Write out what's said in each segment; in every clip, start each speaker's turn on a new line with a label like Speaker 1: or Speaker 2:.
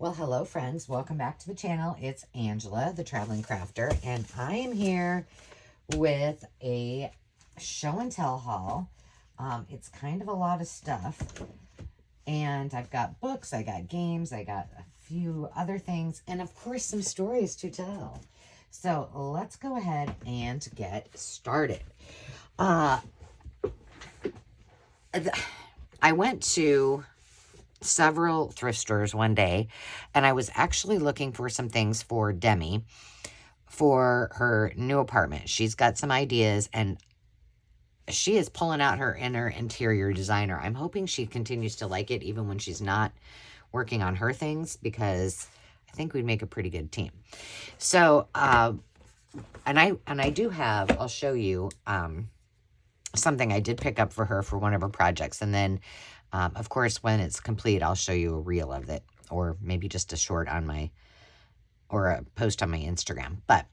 Speaker 1: Well, hello friends. Welcome back to the channel. It's Angela, the Traveling Crafter, and I am here with a show and tell haul. It's kind of a lot of stuff, and I've got books, I got games, I got a few other things, and of course some stories to tell. So let's go ahead and get started. I went to several thrift stores one day, and I was actually looking for some things for Demi for her new apartment. She's got some ideas, and she is pulling out her inner interior designer. I'm hoping she continues to like it even when she's not working on her things, because I think we'd make a pretty good team. So, and I do have, I'll show you something I did pick up for her for one of her projects, and then of course, when it's complete, I'll show you a reel of it, or maybe just a short on my, or a post on my Instagram. But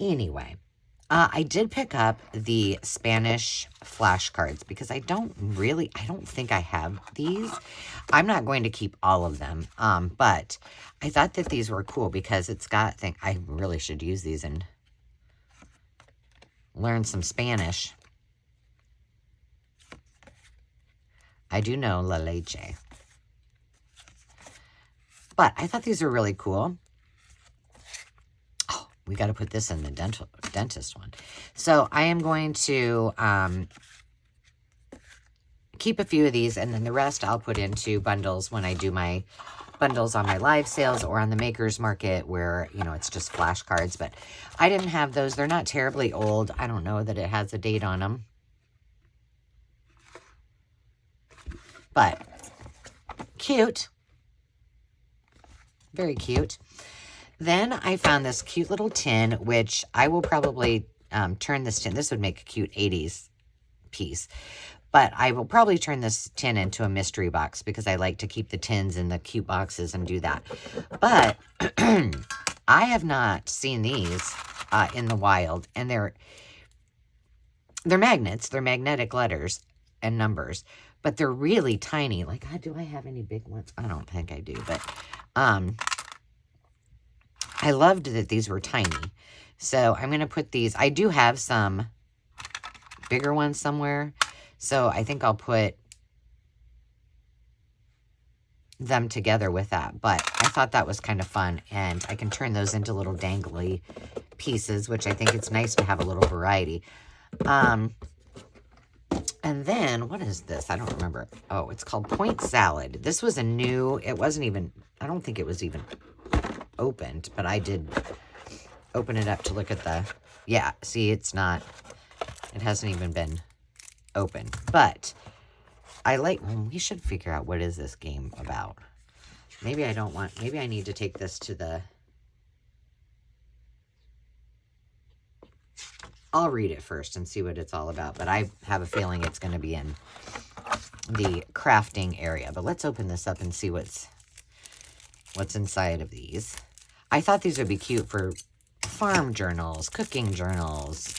Speaker 1: anyway, I did pick up the Spanish flashcards because I don't think I have these. I'm not going to keep all of them, but I thought that these were cool because it's got I really should use these and learn some Spanish. I do know la leche. But I thought these were really cool. Oh, we got to put this in the dentist one. So I am going to keep a few of these, and then the rest I'll put into bundles when I do my bundles on my live sales or on the Makers Market where, you know, it's just flashcards. But I didn't have those. They're not terribly old. I don't know that it has a date on them. But cute. Very cute. Then I found this cute little tin, which I will probably turn this tin. This would make a cute 80s piece. But I will probably turn this tin into a mystery box because I like to keep the tins in the cute boxes and do that. But I have not seen these in the wild. And they're magnets. They're magnetic letters and numbers. But they're really tiny. Like, do I have any big ones? I don't think I do. But I loved that these were tiny. So I'm going to put these. I do have some bigger ones somewhere. So I think I'll put them together with that. But I thought that was kind of fun. And I can turn those into little dangly pieces, which I think it's nice to have a little variety. And then, what is this? I don't remember. Oh, it's called Point Salad. This was a new, it wasn't even, I don't think it was even opened, but I did open it up to look at the, yeah, see, it's not, it hasn't even been opened. But I like, well, we should figure out what is this game about. Maybe I don't want, maybe I need to take this to the, I'll read it first and see what it's all about, but I have a feeling it's going to be in the crafting area. But let's open this up and see what's inside of these. I thought these would be cute for farm journals, cooking journals.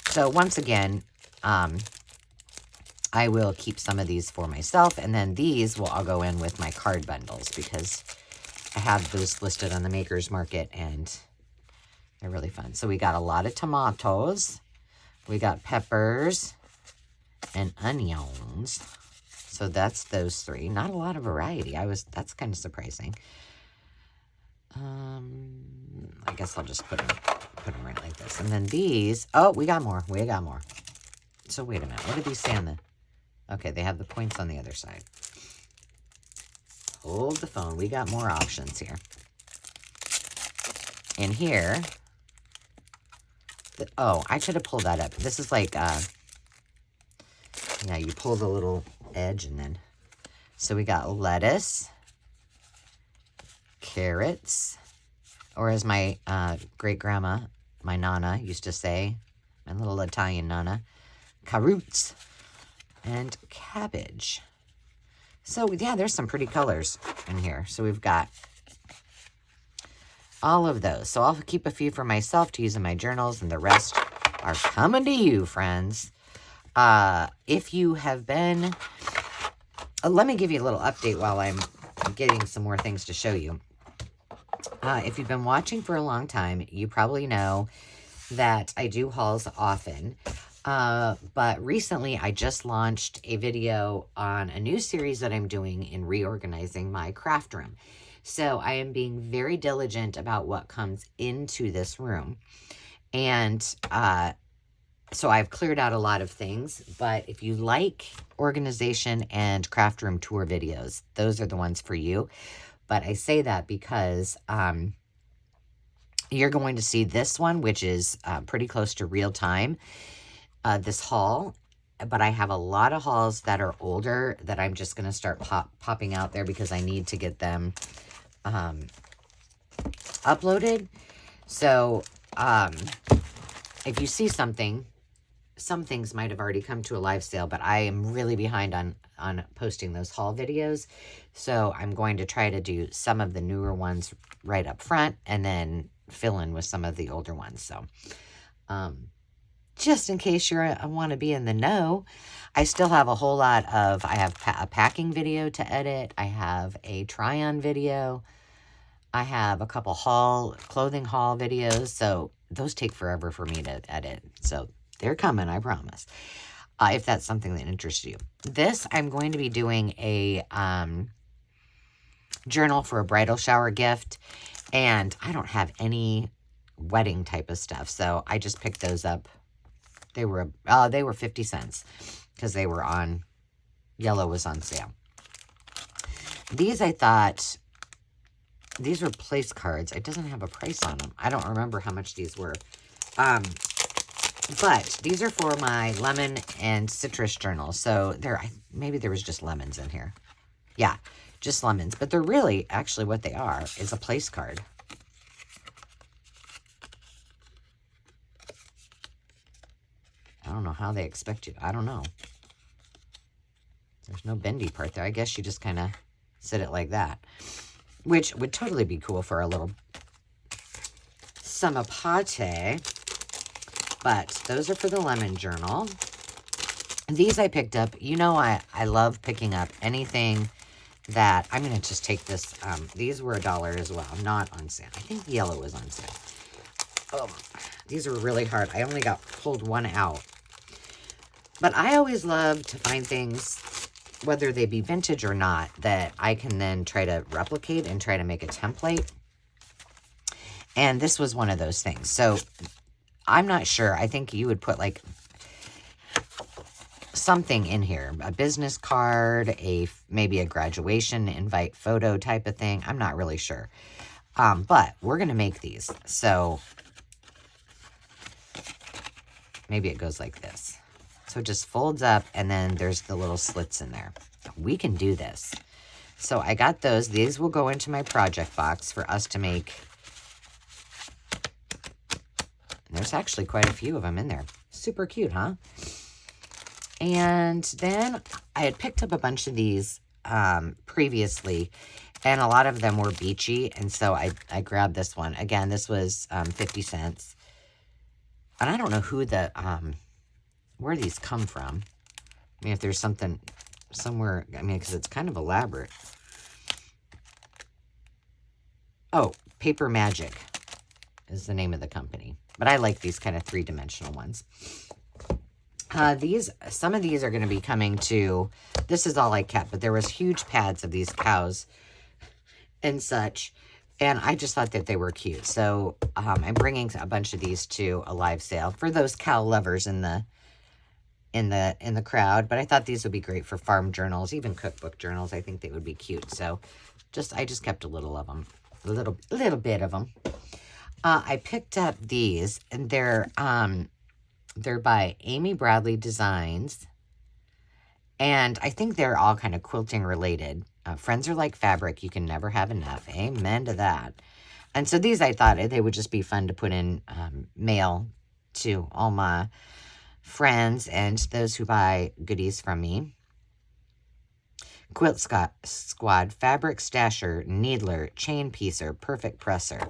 Speaker 1: So once again, I will keep some of these for myself, and then these will all go in with my card bundles because I have those listed on the Makers Market, and they're really fun. So we got a lot of tomatoes. We got peppers and onions. So that's those three. Not a lot of variety. That's kind of surprising. I guess I'll just put them right like this. And then these, oh, we got more. We got more. So wait a minute. What did these say on the, okay, they have the points on the other side. Hold the phone. We got more options here. In here, oh, I should have pulled that up. This is like, yeah, you pull the little edge and then, so we got lettuce, carrots, or as my great-grandma, my Nana, used to say, my little Italian Nana, carrots, and cabbage. So, yeah, there's some pretty colors in here. So we've got all of those. So I'll keep a few for myself to use in my journals, and the rest are coming to you, friends. If you have been, let me give you a little update while I'm getting some more things to show you. If you've been watching for a long time, you probably know that I do hauls often. But recently I just launched a video on a new series that I'm doing in reorganizing my craft room. So I am being very diligent about what comes into this room. And so I've cleared out a lot of things, but if you like organization and craft room tour videos, those are the ones for you. But I say that because you're going to see this one, which is pretty close to real time, this haul. But I have a lot of hauls that are older that I'm just going to start popping out there because I need to get them uploaded. So if you see something, some things might have already come to a live sale, but I am really behind on posting those haul videos. So I'm going to try to do some of the newer ones right up front and then fill in with some of the older ones. So just in case you want to be in the know, I still have a whole lot of, I have a packing video to edit. I have a try-on video. I have a couple clothing haul videos. So those take forever for me to edit. So they're coming, I promise. If that's something that interests you. This, I'm going to be doing a journal for a bridal shower gift. And I don't have any wedding type of stuff. So I just picked those up. They were 50 cents because they were on, yellow was on sale. These I thought, these were place cards. It doesn't have a price on them. I don't remember how much these were. But these are for my lemon and citrus journal. So maybe there was just lemons in here. Yeah, just lemons. But they're really, actually what they are is a place card. I don't know how they expect you. I don't know. There's no bendy part there. I guess you just kind of sit it like that. Which would totally be cool for a little samapate. But those are for the lemon journal. These I picked up. You know, I love picking up anything that, I'm going to just take this. These were $1 as well. Not on sale. I think the yellow was on sale. Oh, these are really hard. I only pulled one out. But I always love to find things, whether they be vintage or not, that I can then try to replicate and try to make a template. And this was one of those things. So I'm not sure. I think you would put like something in here, a business card, maybe a graduation invite photo type of thing. I'm not really sure. But we're going to make these. So maybe it goes like this. So it just folds up and then there's the little slits in there. We can do this. So I got those. These will go into my project box for us to make. And there's actually quite a few of them in there. Super cute, huh? And then I had picked up a bunch of these previously, and a lot of them were beachy, and so I grabbed this one. Again, this was 50 cents. And I don't know who where these come from. I mean, if there's something somewhere, I mean, because it's kind of elaborate. Oh, Paper Magic is the name of the company. But I like these kind of three-dimensional ones. Some of these are going to be coming to, this is all I kept, but there was huge pads of these cows and such, and I just thought that they were cute. So I'm bringing a bunch of these to a live sale for those cow lovers in the crowd. But I thought these would be great for farm journals, even cookbook journals. I think they would be cute. So I just kept a little of them, a little bit of them. I picked up these, and they're by Amy Bradley Designs, and I think they're all kind of quilting related. Friends are like fabric. You can never have enough. Amen to that. And so these, I thought they would just be fun to put in mail to all my friends and those who buy goodies from me. Quilt Squad, Fabric Stasher, Needler, Chain Piecer, Perfect Presser.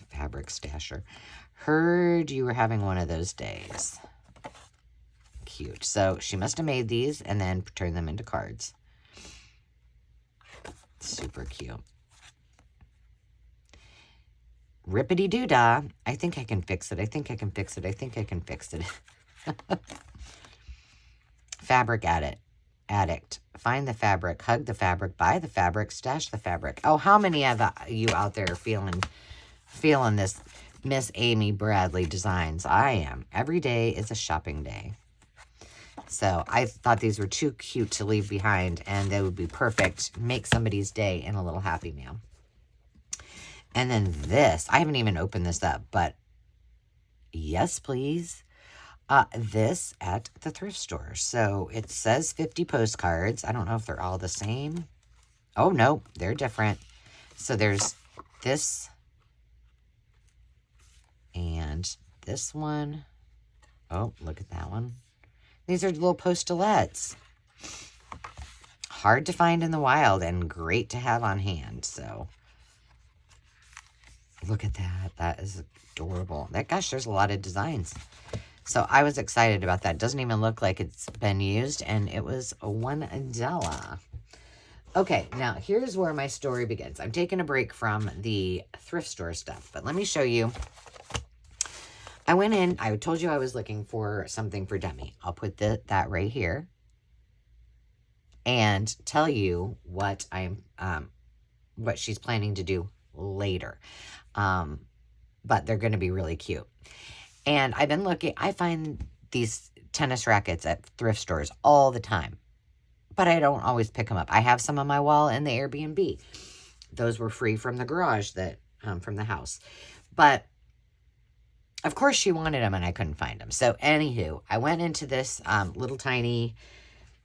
Speaker 1: Fabric Stasher. Heard you were having one of those days. Cute. So she must have made these and then turned them into cards. Super cute. Rippity-doo-dah. I think I can fix it. I think I can fix it. I think I can fix it. Fabric addict. Find the fabric, hug the fabric, buy the fabric, stash the fabric. Oh, how many of you out there feeling this Miss Amy Bradley designs? I am. Every day is a shopping day. So I thought these were too cute to leave behind, and they would be perfect. Make somebody's day in a little happy meal. And then this, I haven't even opened this up, but yes, please. This at the thrift store. So it says 50 postcards. I don't know if they're all the same. Oh, no, they're different. So there's this and this one. Oh, look at that one. These are little postalettes. Hard to find in the wild and great to have on hand. So look at that. That is adorable. Gosh, there's a lot of designs. So I was excited about that. Doesn't even look like it's been used, and it was $1. Okay, now here's where my story begins. I'm taking a break from the thrift store stuff, but let me show you. I went in, I told you I was looking for something for Demi. I'll put that right here and tell you what what she's planning to do later. But they're going to be really cute. And I've been looking, I find these tennis rackets at thrift stores all the time, but I don't always pick them up. I have some on my wall in the Airbnb. Those were free from the garage from the house. But of course she wanted them and I couldn't find them. So anywho, I went into this little tiny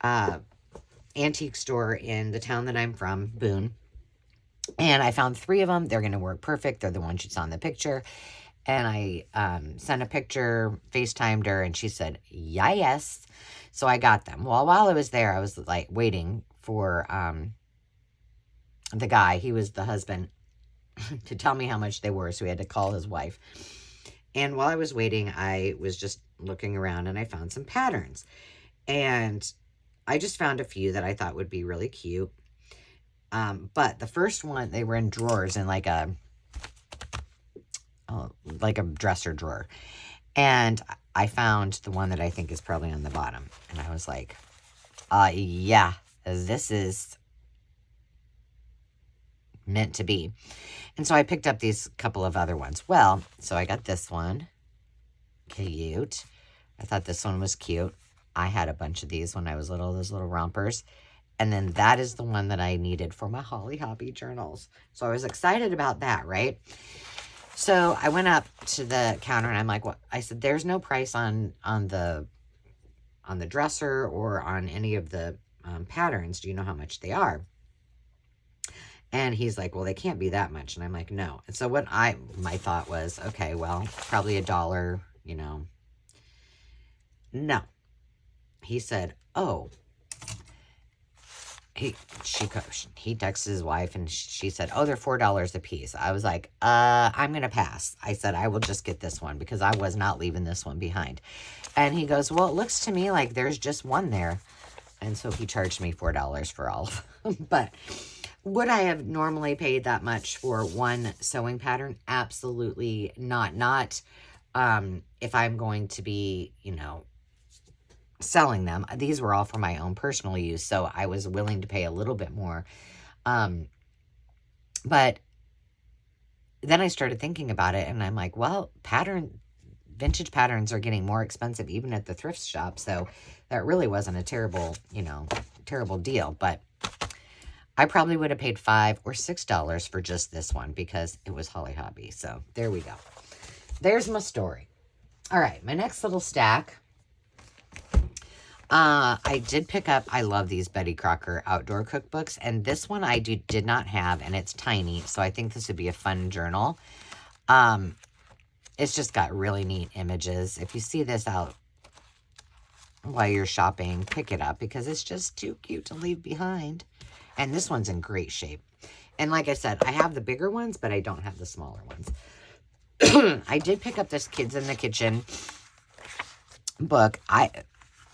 Speaker 1: antique store in the town that I'm from, Boone. And I found 3 of them. They're going to work perfect. They're the ones you saw in the picture. And I sent a picture, FaceTimed her, and she said, yes. So I got them. Well, while I was there, I was like waiting for the guy, he was the husband, to tell me how much they were. So he had to call his wife. And while I was waiting, I was just looking around and I found some patterns. And I just found a few that I thought would be really cute. But the first one, they were in drawers in like a dresser drawer. And I found the one that I think is probably on the bottom. And I was like, yeah, this is meant to be. And so I picked up these couple of other ones. Well, so I got this one. Cute. I thought this one was cute. I had a bunch of these when I was little, those little rompers. And then that is the one that I needed for my Holly Hobby journals. So I was excited about that, right? So I went up to the counter and I'm like, what? I said, there's no price on the dresser or on any of the patterns. Do you know how much they are? And he's like, well, they can't be that much. And I'm like, no. And so what my thought was, okay, well, probably $1, you know. No. He said, oh. He texted his wife and she said, oh, they're $4 a piece. I was like, I'm going to pass. I said, I will just get this one because I was not leaving this one behind. And he goes, well, it looks to me like there's just one there. And so he charged me $4 for all of them. But would I have normally paid that much for one sewing pattern? Absolutely not. Not if I'm going to be, you know, selling them. These were all for my own personal use, so I was willing to pay a little bit more. But then I started thinking about it, and I'm like, well, vintage patterns are getting more expensive even at the thrift shop, so that really wasn't a terrible deal. But I probably would have paid $5 or $6 for just this one because it was Holly Hobby. So there we go. There's my story. All right, my next little stack. I did pick up, I love these Betty Crocker outdoor cookbooks, and this one I did not have, and it's tiny, so I think this would be a fun journal. It's just got really neat images. If you see this out while you're shopping, pick it up because it's just too cute to leave behind. And this one's in great shape. And like I said, I have the bigger ones, but I don't have the smaller ones. I did pick up this Kids in the Kitchen book.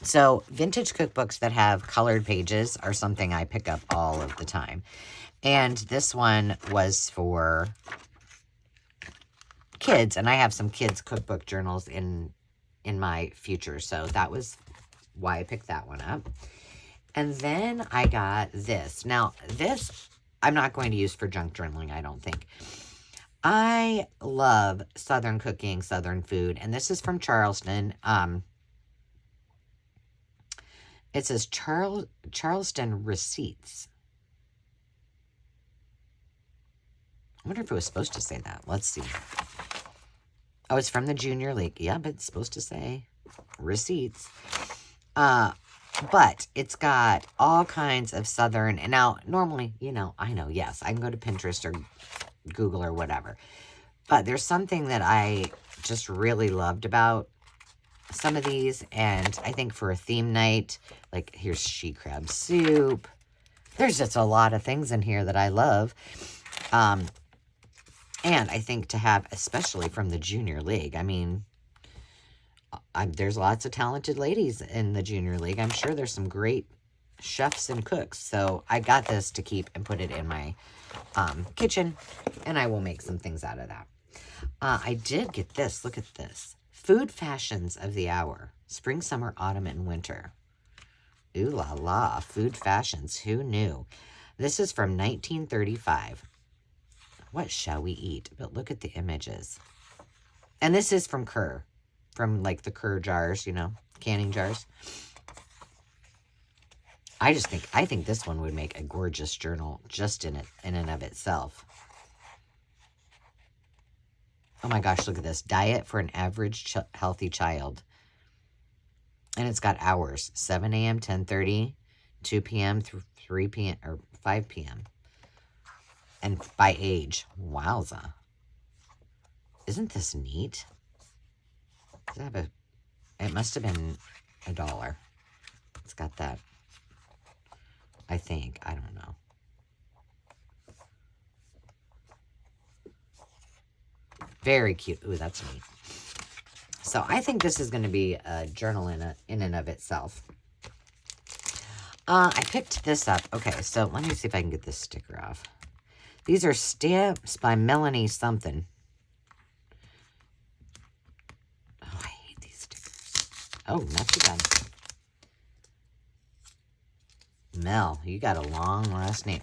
Speaker 1: So vintage cookbooks that have colored pages are something I pick up all of the time. And this one was for kids, and I have some kids cookbook journals in my future, so that was why I picked that one up. And then I got this. Now, this I'm not going to use for junk journaling, I don't think. I love Southern cooking, Southern food, and this is from Charleston. It says Charleston Receipts. I wonder if it was supposed to say that. Let's see. Oh, it's from the Junior League. Yeah, but it's supposed to say receipts. But it's got all kinds of Southern. And now, normally, I know, yes, I can go to Pinterest or Google or whatever. But there's something that I just really loved about some of these. And I think for a theme night, like here's she crab soup. There's just a lot of things in here that I love. And I think to have, especially from the Junior League, I mean, there's lots of talented ladies in the Junior League. I'm sure there's some great chefs and cooks. So I got this to keep and put it in my kitchen, and I will make some things out of that. I did get this. Look at this. Food Fashions of the Hour. Spring, Summer, Autumn, and Winter. Ooh la la. Food Fashions. Who knew? This is from 1935. What shall we eat? But look at the images. And this is from Kerr. From like the Kerr jars, canning jars. I think this one would make a gorgeous journal just in and of itself. Oh my gosh, look at this. Diet for an average healthy child. And it's got hours. 7 a.m., 10:30, 2 p.m., 3 p.m., or 5 p.m. And by age. Wowza. Isn't this neat? Does it have it must have been $1. It's got that. I think. I don't know. Very cute. Ooh, that's neat. So I think this is going to be a journal in and of itself. I picked this up. Okay, so let me see if I can get this sticker off. These are stamps by Melanie something. Oh, I hate these stickers. Oh, not too bad. Mel, you got a long last name.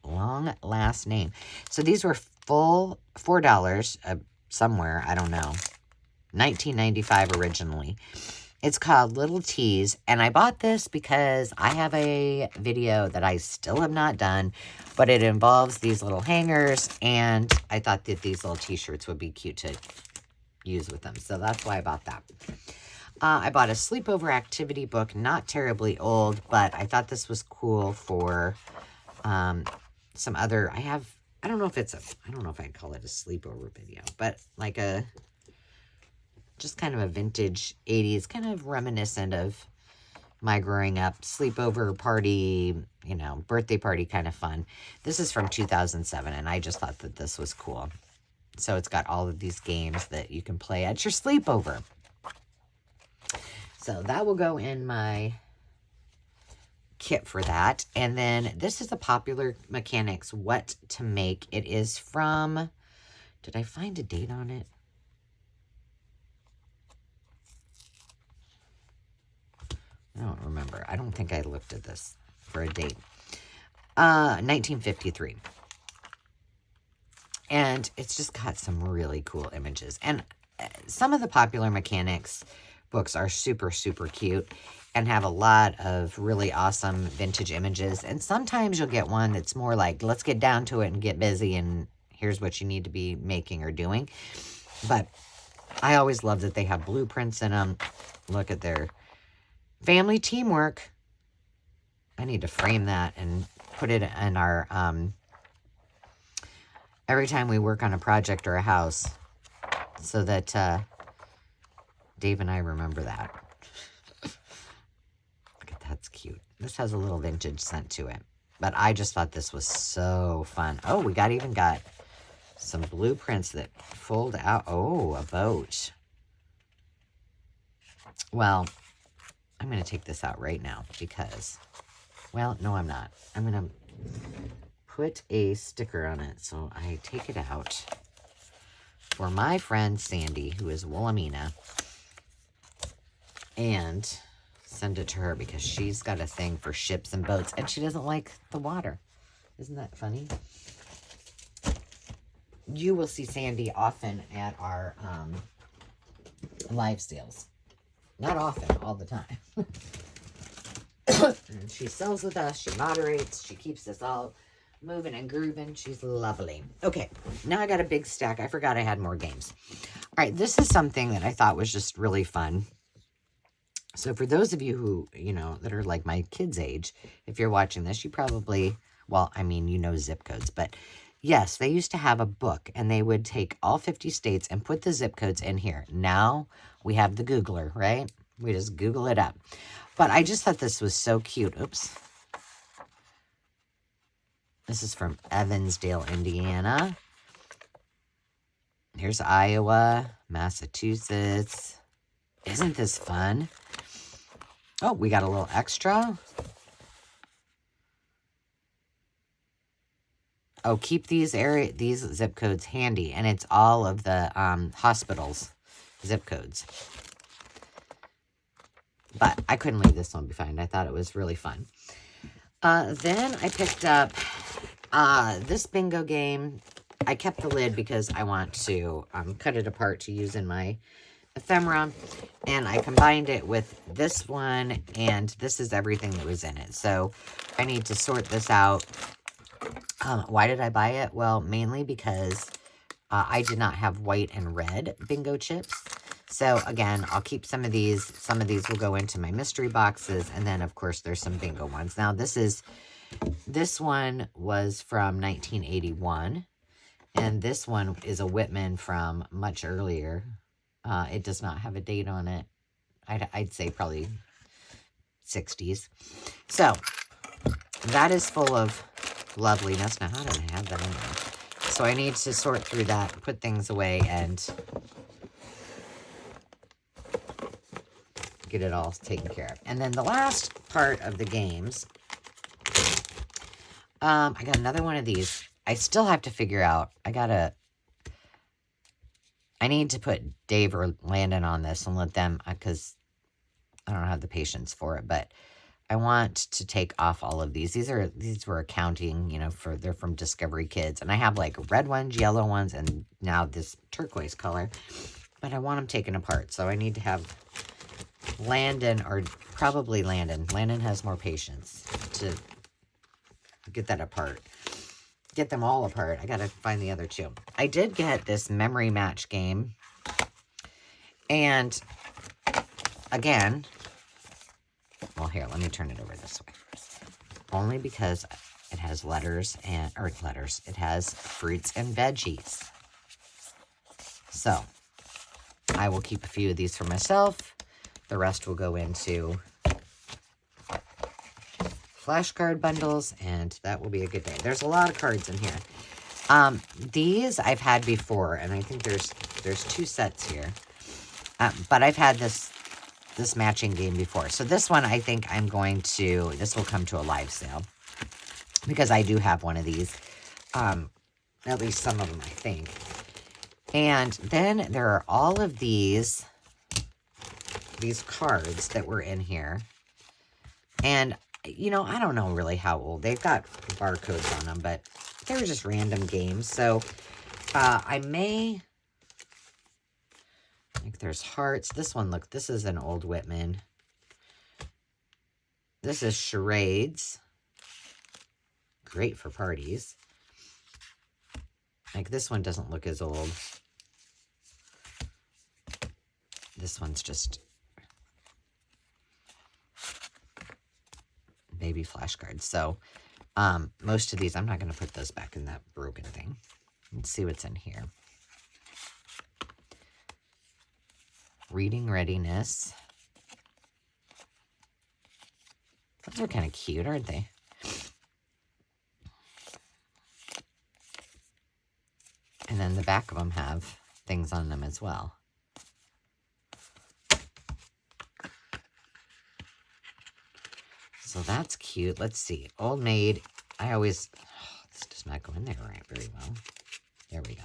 Speaker 1: Long last name. So these were full $4 somewhere. I don't know. $19.95 originally. It's called Little Teas, and I bought this because I have a video that I still have not done, but it involves these little hangers, and I thought that these little t-shirts would be cute to use with them, so that's why I bought that. I bought a sleepover activity book, not terribly old, but I thought this was cool for some other, I don't know if I'd call it a sleepover video, but like just kind of a vintage 80s, kind of reminiscent of my growing up sleepover party, birthday party kind of fun. This is from 2007, and I just thought that this was cool. So it's got all of these games that you can play at your sleepover. So that will go in my kit for that. And then this is a Popular Mechanics What to Make. It is from, did I find a date on it? I don't remember. I don't think I looked at this for a date. 1953. And it's just got some really cool images. And some of the Popular Mechanics books are super, super cute and have a lot of really awesome vintage images. And sometimes you'll get one that's more like, let's get down to it and get busy, and here's what you need to be making or doing. But I always love that they have blueprints in them. Look at their family teamwork. I need to frame that and put it in our, every time we work on a project or a house, so that Dave and I remember that. Look at that's cute. This has a little vintage scent to it. But I just thought this was so fun. Oh, we even got some blueprints that fold out. Oh, a boat. Well, I'm going to take this out right now because, well, no, I'm not. I'm going to put a sticker on it. So I take it out for my friend Sandy, who is Wilhelmina, and send it to her because she's got a thing for ships and boats and she doesn't like the water. Isn't that funny? You will see Sandy often at our live sales. Not often, all the time. And she sells with us. She moderates. She keeps us all moving and grooving. She's lovely. Okay, now I got a big stack. I forgot I had more games. All right, this is something that I thought was just really fun. So for those of you who, you know, that are like my kids' age, if you're watching this, you probably, well, I mean, you know zip codes, but yes, they used to have a book and they would take all 50 states and put the zip codes in here. Now we have the Googler, right? We just Google it up. But I just thought this was so cute. Oops. This is from Evansdale, Indiana. Here's Iowa, Massachusetts. Isn't this fun? Oh, we got a little extra. Oh, keep these zip codes handy. And it's all of the hospitals' zip codes. But I couldn't leave this one behind. I thought it was really fun. Then I picked up this bingo game. I kept the lid because I want to cut it apart to use in my ephemera. And I combined it with this one. And this is everything that was in it. So I need to sort this out. Why did I buy it? Well, mainly because I did not have white and red bingo chips. So again, I'll keep some of these. Some of these will go into my mystery boxes. And then, of course, there's some bingo ones. Now, this one was from 1981. And this one is a Whitman from much earlier. It does not have a date on it. I'd say probably 60s. So that is full of loveliness. Now, how did I have that in there? So I need to sort through that, put things away, and get it all taken care of. And then the last part of the games, I got another one of these. I still have to figure out, I need to put Dave or Landon on this and let them, because I don't have the patience for it, but I want to take off all of these. These were accounting, you know, they're from Discovery Kids. And I have like red ones, yellow ones, and now this turquoise color. But I want them taken apart. So I need to have Landon, or probably Landon. Landon has more patience to get that apart. Get them all apart. I got to find the other two. I did get this memory match game. And again, well, here, let me turn it over this way. Only because it has it has fruits and veggies. So I will keep a few of these for myself. The rest will go into flashcard bundles, and that will be a good day. There's a lot of cards in here. These I've had before, and I think there's two sets here. But I've had this matching game before. So this one, I think this will come to a live sale, because I do have one of these. At least some of them, I think. And then there are all of these cards that were in here. And, you know, I don't know really how old. They've got barcodes on them, but they were just random games. So like there's hearts. This one, look, this is an old Whitman. This is charades. Great for parties. Like this one doesn't look as old. This one's just baby flashcards. So most of these, I'm not going to put those back in that broken thing. Let's see what's in here. Reading readiness. Those are kind of cute, aren't they? And then the back of them have things on them as well. So that's cute. Let's see. Old Maid. This does not go in there very well. There we go.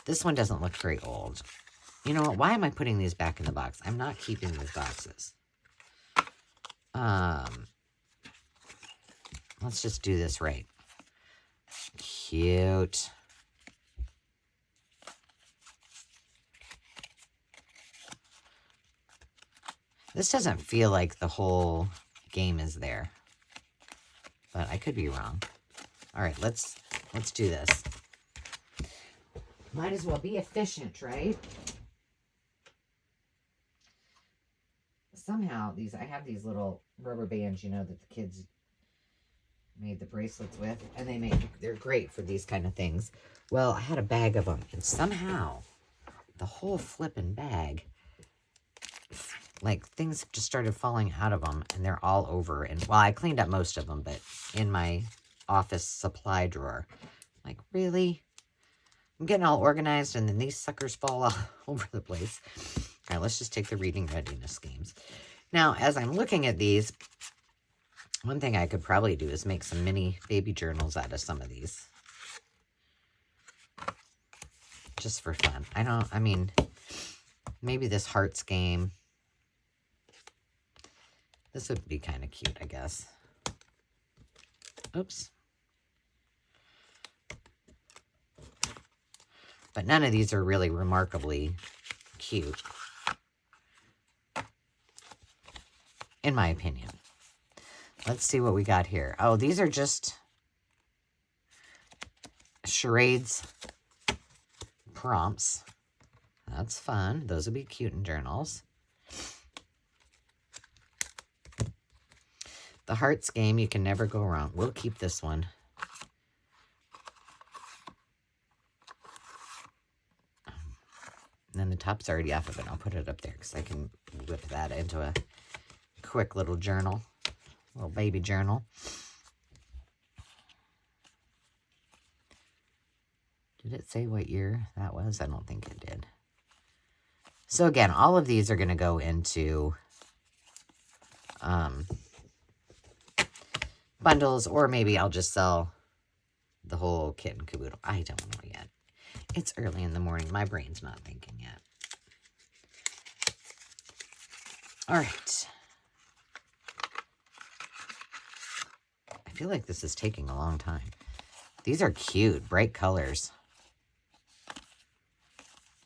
Speaker 1: This one doesn't look very old. You know what? Why am I putting these back in the box? I'm not keeping these boxes. Let's just do this right. Cute. This doesn't feel like the whole game is there, but I could be wrong. All right, let's do this. Might as well be efficient, right? Somehow I have these little rubber bands, you know, that the kids made the bracelets with, and they're great for these kind of things. Well, I had a bag of them, and somehow the whole flippin' bag, like, things just started falling out of them, and they're all over. And, well, I cleaned up most of them, but in my office supply drawer. Like, really? I'm getting all organized, and then these suckers fall all over the place. All right, let's just take the reading readiness games. Now, as I'm looking at these, one thing I could probably do is make some mini baby journals out of some of these. Just for fun. I mean, maybe this hearts game. This would be kind of cute, I guess. Oops. But none of these are really remarkably cute, in my opinion. Let's see what we got here. Oh, these are just charades prompts. That's fun. Those would be cute in journals. The hearts game, you can never go wrong. We'll keep this one. And then the top's already off of it. I'll put it up there because I can whip that into a quick little journal. Little baby journal. Did it say what year that was? I don't think it did. So again, all of these are going to go into bundles, or maybe I'll just sell the whole kit and caboodle. I don't know yet. It's early in the morning. My brain's not thinking yet. All right. I feel like this is taking a long time. These are cute, bright colors.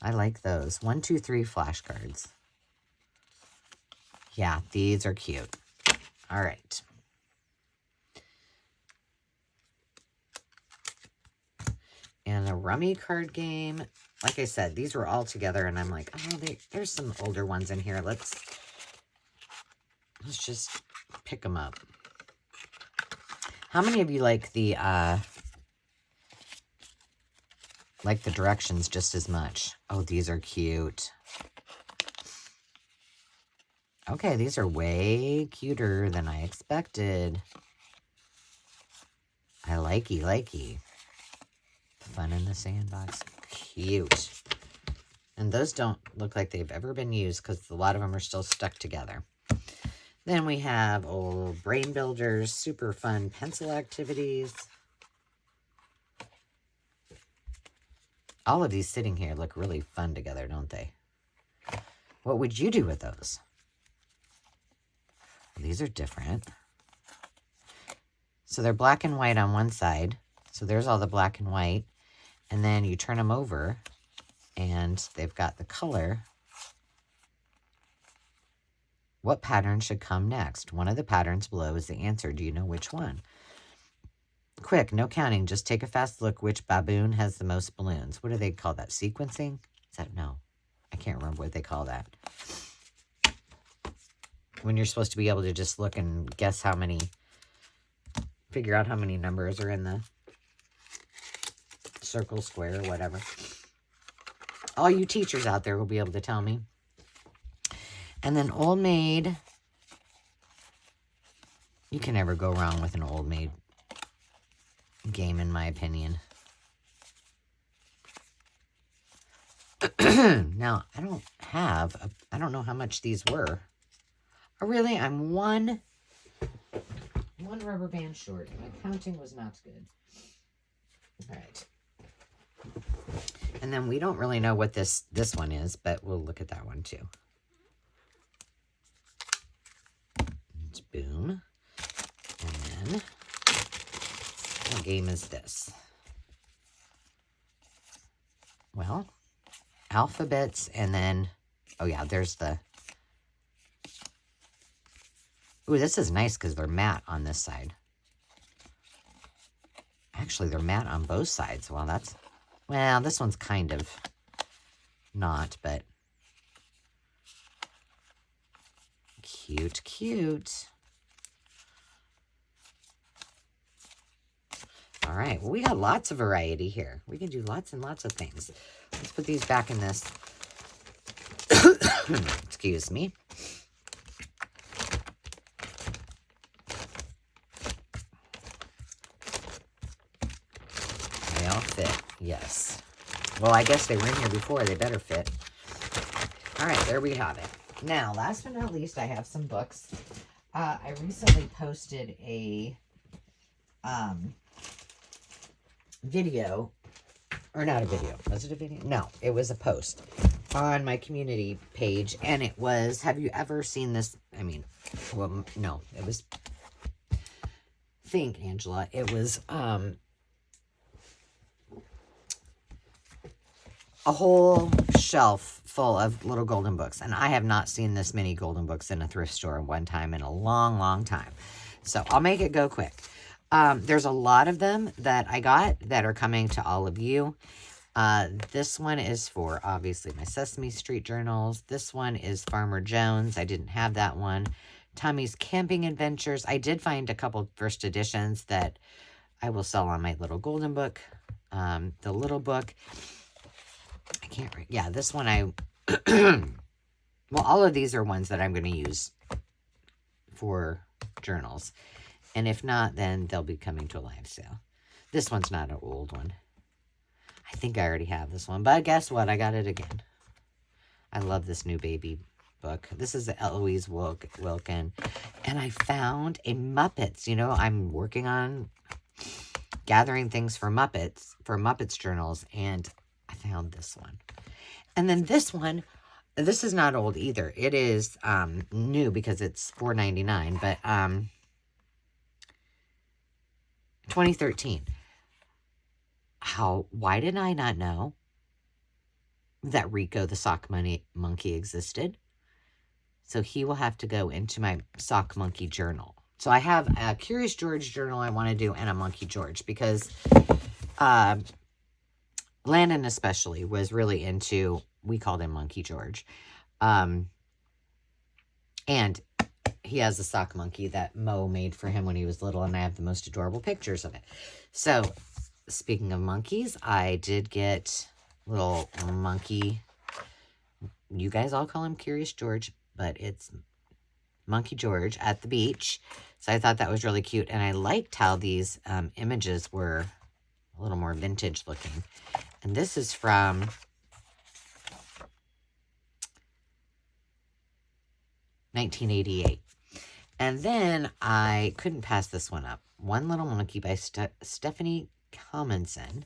Speaker 1: I like those. 1, 2, 3 flashcards. Yeah, these are cute. All right. And a rummy card game. Like I said, these were all together, and I'm like, oh, there's some older ones in here. Let's just pick them up. How many of you like the directions just as much? Oh, these are cute. Okay, these are way cuter than I expected. I likey. Fun in the sandbox. Cute. And those don't look like they've ever been used because a lot of them are still stuck together. Then we have old brain builders, super fun pencil activities. All of these sitting here look really fun together, don't they? What would you do with those? These are different. So they're black and white on one side. So there's all the black and white. And then you turn them over, and they've got the color. What pattern should come next? One of the patterns below is the answer. Do you know which one? Quick, no counting. Just take a fast look. Which baboon has the most balloons? What do they call that? Sequencing? Is that? No. I can't remember what they call that. When you're supposed to be able to just look and guess how many, figure out how many numbers are in the circle, square, whatever. All you teachers out there will be able to tell me. And then Old Maid. You can never go wrong with an Old Maid game, in my opinion. Now, I don't know how much these were. Oh, really? I'm one one rubber band short. My counting was not good. All right. And then we don't really know what this one is, but we'll look at that one too. It's boom. And then, what game is this? Well, alphabets, and then, oh yeah, there's the, ooh, this is nice because they're matte on this side. Actually, they're matte on both sides. Well, that's, well, this one's kind of not, but cute, cute. All right, well, we got lots of variety here. We can do lots and lots of things. Let's put these back in this. Excuse me. They all fit, yes. Well, I guess they were in here before. They better fit. All right, there we have it. Now, last but not least, I have some books. I recently posted a video, or not a video. Was it a video? No, it was a post on my community page, and it was, have you ever seen this? I mean, well, no, it was, think, Angela, it was a whole shelf full of little golden books, and I have not seen this many golden books in a thrift store one time in a long, long time. So I'll make it go quick. There's a lot of them that I got that are coming to all of you. This one is for, obviously, my Sesame Street journals. This one is Farmer Jones. I didn't have that one. Tommy's Camping Adventures. I did find a couple first editions that I will sell on my little golden book. The little book. I can't read. Yeah, this one I... well, all of these are ones that I'm going to use for journals. And if not, then they'll be coming to a live sale. This one's not an old one. I think I already have this one. But guess what? I got it again. I love this new baby book. This is the Eloise Wilkin. And I found a Muppets. You know, I'm working on gathering things for Muppets journals. And I found this one. And then this one, this is not old either. It is new because it's $4.99. But 2013. Why did I not know that Rico the sock monkey existed? So he will have to go into my sock monkey journal. So I have a Curious George journal I want to do and a Monkey George because Landon especially was really into, we called him Monkey George. And he has a sock monkey that Mo made for him when he was little, and I have the most adorable pictures of it. So, speaking of monkeys, I did get little monkey, you guys all call him Curious George, but it's Monkey George at the beach. So I thought that was really cute, and I liked how these images were a little more vintage looking. And this is from $1988. And then I couldn't pass this one up. One Little Monkey by Stephanie Commonson.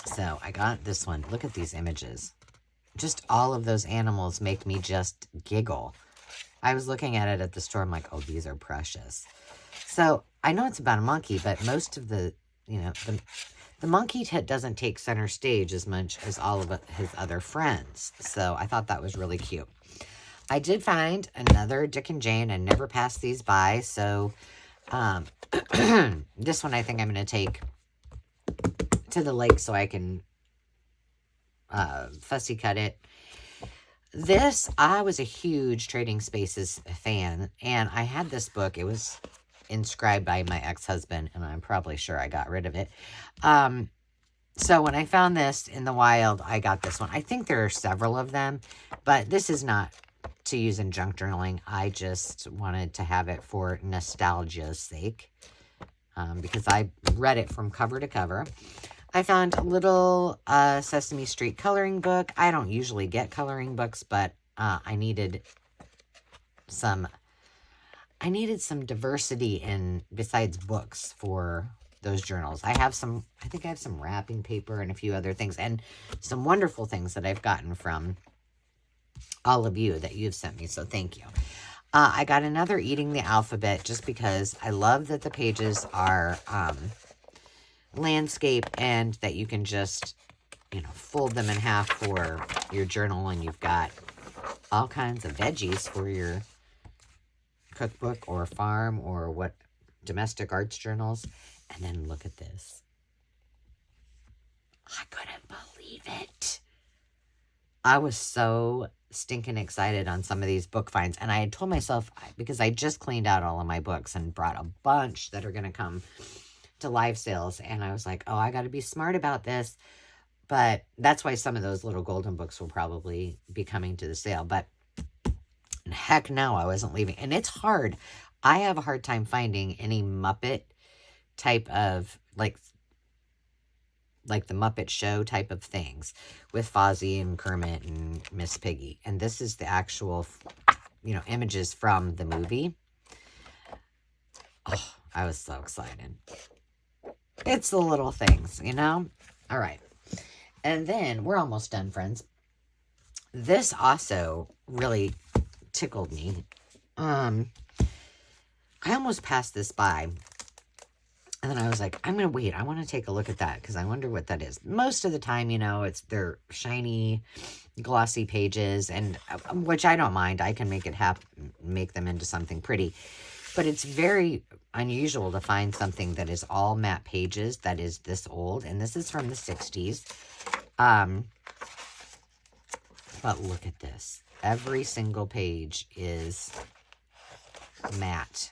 Speaker 1: So I got this one. Look at these images. Just all of those animals make me just giggle. I was looking at it at the store. I'm like, oh, these are precious. So I know it's about a monkey, but most of the, you know, the monkey doesn't take center stage as much as all of his other friends. So I thought that was really cute. I did find another Dick and Jane and never passed these by. So this one I think I'm going to take to the lake so I can fussy cut it. This, I was a huge Trading Spaces fan, and I had this book. It was inscribed by my ex-husband, and I'm probably sure I got rid of it. So when I found this in the wild, I got this one. I think there are several of them, but this is not to use in junk journaling. I just wanted to have it for nostalgia's sake, because I read it from cover to cover. I found a little Sesame Street coloring book. I don't usually get coloring books, but I needed some I needed some diversity in besides books for those journals. I think I have some wrapping paper and a few other things and some wonderful things that I've gotten from all of you that you've sent me. So thank you. I got another Eating the Alphabet just because I love that the pages are landscape and that you can just, fold them in half for your journal, and you've got all kinds of veggies for your cookbook or farm or what domestic arts journals. And then look at this. I couldn't believe it. I was so stinking excited on some of these book finds. And I had told myself, because I just cleaned out all of my books and brought a bunch that are going to come to live sales. And I was like, oh, I got to be smart about this. But that's why some of those little golden books will probably be coming to the sale. But heck no, I wasn't leaving. And it's hard. I have a hard time finding any Muppet type of, like the Muppet Show type of things with Fozzie and Kermit and Miss Piggy. And this is the actual, images from the movie. Oh, I was so excited. It's the little things, All right. And then we're almost done, friends. This also really tickled me. I almost passed this by. And then I was like, I'm going to wait. I want to take a look at that because I wonder what that is. Most of the time, they're shiny, glossy pages, and which I don't mind. I can make them into something pretty. But it's very unusual to find something that is all matte pages that is this old. And this is from the 60s. But look at this. Every single page is matte.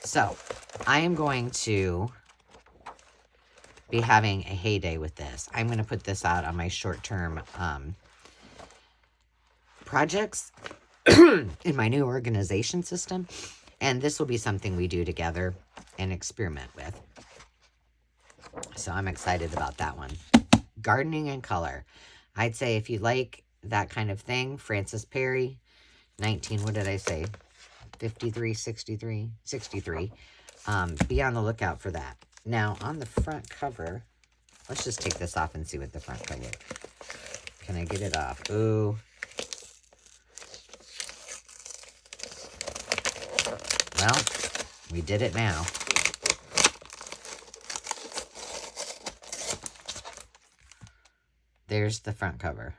Speaker 1: So, I am going to be having a heyday with this. I'm going to put this out on my short-term projects in my new organization system. And this will be something we do together and experiment with. So, I'm excited about that one. Gardening in color. I'd say if you like that kind of thing, Frances Perry, 19, what did I say? 53, 63, 63. Be on the lookout for that. Now, on the front cover, let's just take this off and see what the front cover is. Can I get it off? Ooh. Well, we did it now. There's the front cover.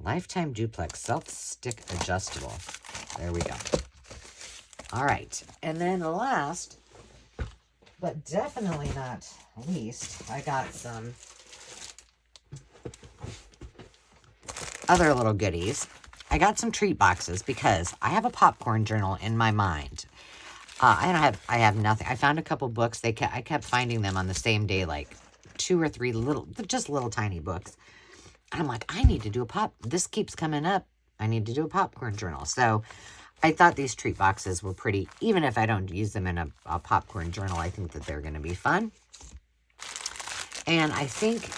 Speaker 1: Lifetime duplex, self-stick adjustable. There we go. All right. And then last, but definitely not least, I got some other little goodies. I got some treat boxes because I have a popcorn journal in my mind. I have nothing. I found a couple books. I kept finding them on the same day, like 2 or 3 just little tiny books. And I'm like, I need to do this keeps coming up. I need to do a popcorn journal. So I thought these treat boxes were pretty, even if I don't use them in a popcorn journal, I think that they're going to be fun. And I think,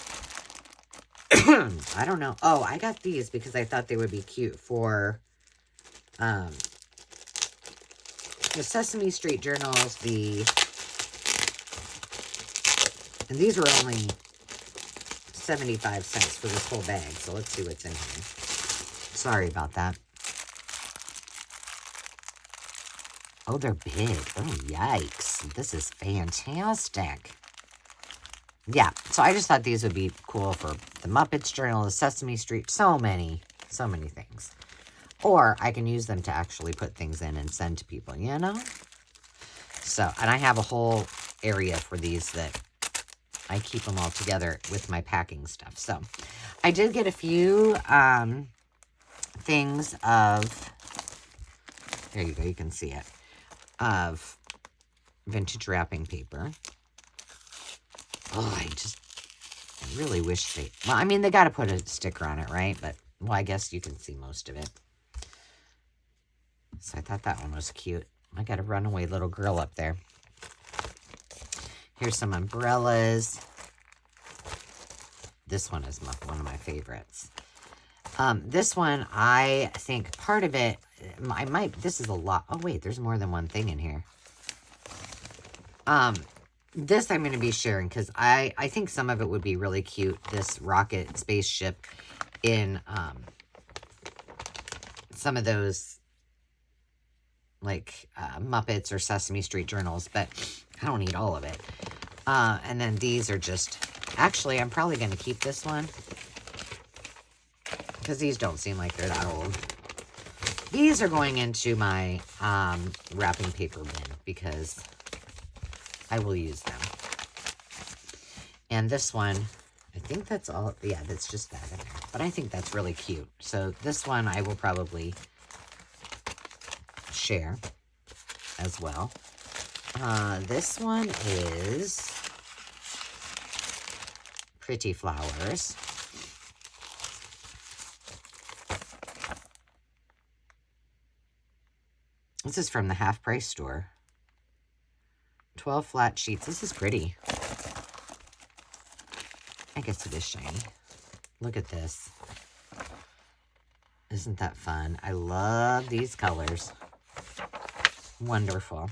Speaker 1: I don't know. Oh, I got these because I thought they would be cute for the Sesame Street journals. And these were only 75 cents for this whole bag. So let's see what's in here. Sorry about that. Oh, they're big. Oh, yikes. This is fantastic. Yeah, so I just thought these would be cool for the Muppets Journal, the Sesame Street, so many things. Or I can use them to actually put things in and send to people, So, and I have a whole area for these that I keep them all together with my packing stuff. So, I did get a few things of, there you go, you can see it, of vintage wrapping paper. Oh, I really wish they, well, I mean, they got to put a sticker on it, right? But, well, I guess you can see most of it. So I thought that one was cute. I got a runaway little girl up there. Here's some umbrellas. This one is one of my favorites. This one, I think part of it, I might, this is a lot. Oh, wait, there's more than one thing in here. This I'm going to be sharing because I think some of it would be really cute. This rocket spaceship in some of those like Muppets or Sesame Street journals, but I don't need all of it. And then these are just, actually, I'm probably going to keep this one because these don't seem like they're that old. These are going into my wrapping paper bin because I will use them. And this one, I think that's all. Yeah, that's just that in there. But I think that's really cute. So this one I will probably share as well. This one is Pretty Flowers. This is from the Half Price store. 12 flat sheets. This is pretty. I guess it is shiny. Look at this. Isn't that fun? I love these colors. Wonderful.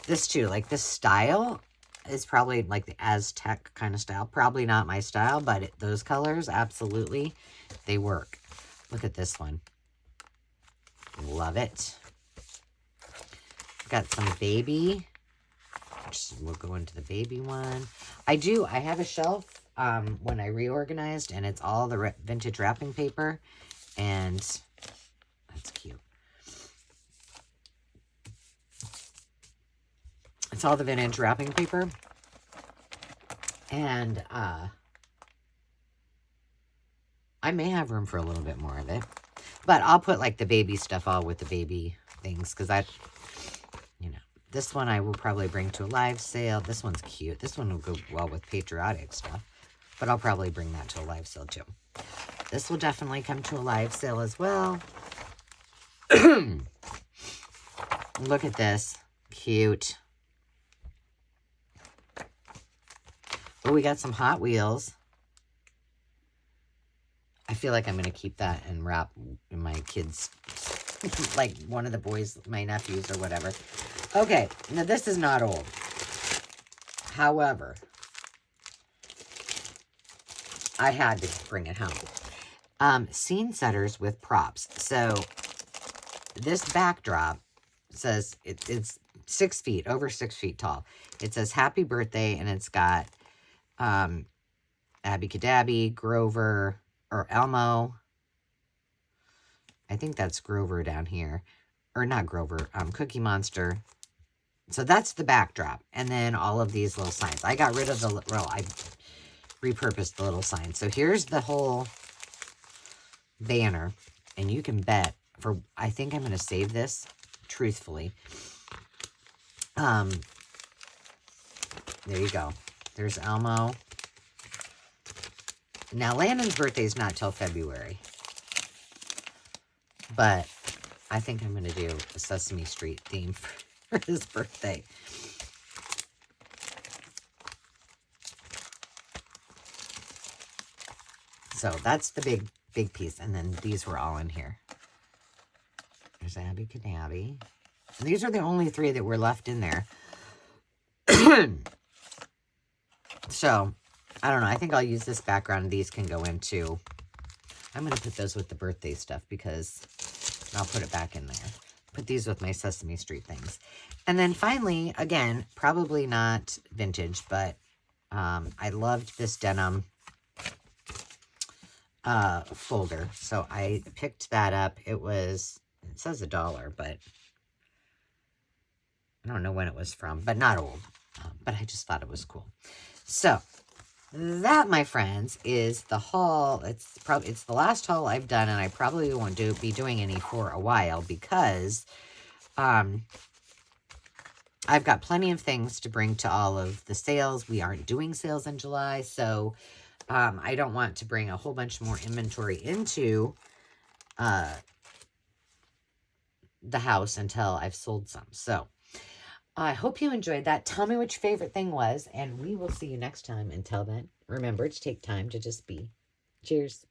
Speaker 1: This too, like this style is probably like the Aztec kind of style. Probably not my style, but those colors, absolutely, they work. Look at this one. Love it. Got some baby. We'll go into the baby one. I have a shelf when I reorganized, and it's all the vintage wrapping paper, and that's cute. It's all the vintage wrapping paper, and I may have room for a little bit more of it, but I'll put like the baby stuff all with the baby things, because this one I will probably bring to a live sale. This one's cute. This one will go well with patriotic stuff, but I'll probably bring that to a live sale too. This will definitely come to a live sale as well. Look at this. Cute. Oh, we got some Hot Wheels. I feel like I'm going to keep that and wrap my kids, like one of the boys, my nephews or whatever. Okay, now this is not old. However, I had to bring it home. Scene setters with props. So this backdrop says it's 6 feet, over 6 feet tall. It says happy birthday, and it's got Abby Cadabby, Grover, or Elmo. I think that's Grover down here. Or not Grover, Cookie Monster. So that's the backdrop. And then all of these little signs. I got rid of the, well, I repurposed the little signs. So here's the whole banner. And you can bet for, I think I'm going to save this, truthfully. There you go. There's Elmo. Now, Landon's birthday is not till February. But I think I'm going to do a Sesame Street theme for his birthday. So that's the big piece. And then these were all in here. There's Abby Cadabby. And these are the only 3 that were left in there. So, I don't know. I think I'll use this background. These can go into... I'm going to put those with the birthday stuff because I'll put it back in there. Put these with my Sesame Street things. And then finally, again, probably not vintage, but I loved this denim folder. So I picked that up. It says $1, but I don't know when it was from, but not old. But I just thought it was cool. So that, my friends, is the haul. It's the last haul I've done, and I probably won't be doing any for a while because I've got plenty of things to bring to all of the sales. We aren't doing sales in July, so I don't want to bring a whole bunch more inventory into the house until I've sold some. So I hope you enjoyed that. Tell me what your favorite thing was, and we will see you next time. Until then, remember to take time to just be. Cheers.